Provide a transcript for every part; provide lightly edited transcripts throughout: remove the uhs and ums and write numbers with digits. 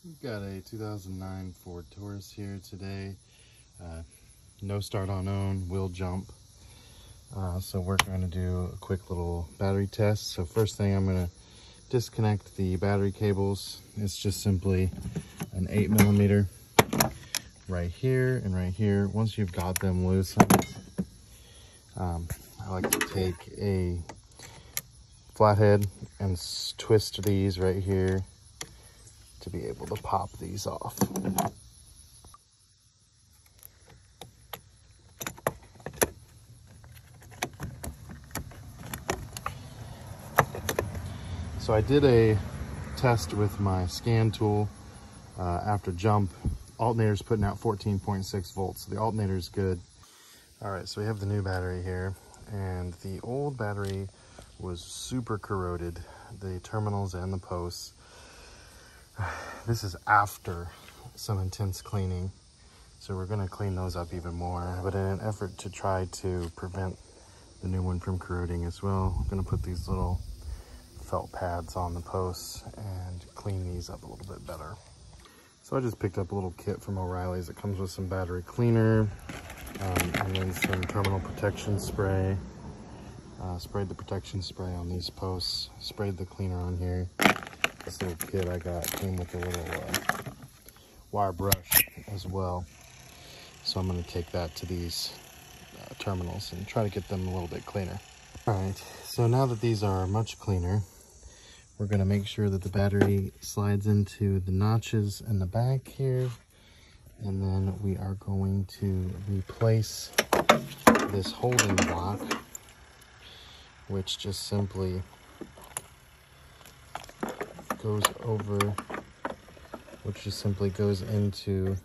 We've got a 2009 Ford Taurus here today. No start on own, will jump. So we're going to do a quick little battery test. So first thing, I'm going to disconnect the battery cables. It's just simply an 8mm right here and right here. Once you've got them loosened, I like to take a flathead and twist these right here to be able to pop these off. So I did a test with my scan tool after jump. Alternator's putting out 14.6 volts, so the alternator is good. All right, so we have the new battery here, and the old battery was super corroded, the terminals and the posts. This is after some intense cleaning, so we're going to clean those up even more. But in an effort to try to prevent the new one from corroding as well, I'm going to put these little felt pads on the posts and clean these up a little bit better. So I just picked up a little kit from O'Reilly's. It comes with some battery cleaner and then some terminal protection spray. Sprayed the protection spray on these posts, sprayed the cleaner on here. This little kit I got came with a little wire brush as well. So I'm going to take that to these terminals and try to get them a little bit cleaner. All right, so now that these are much cleaner, we're going to make sure that the battery slides into the notches in the back here. And then we are going to replace this holding block, which just simply goes into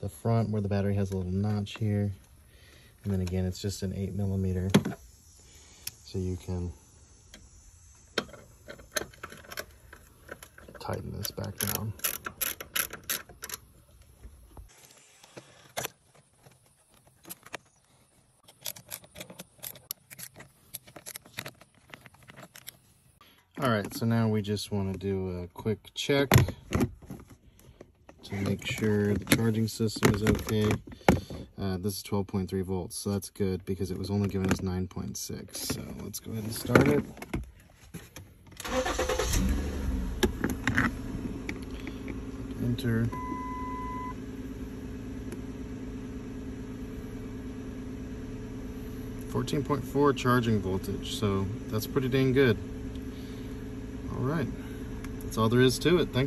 the front where the battery has a little notch here. And then again, it's just an 8mm, so you can tighten this back down. All right, so now we just want to do a quick check to make sure the charging system is okay. This is 12.3 volts, so that's good because it was only giving us 9.6. So let's go ahead and start it. Enter. .4 charging voltage, so that's pretty dang good. All right, that's all there is to it. Thanks.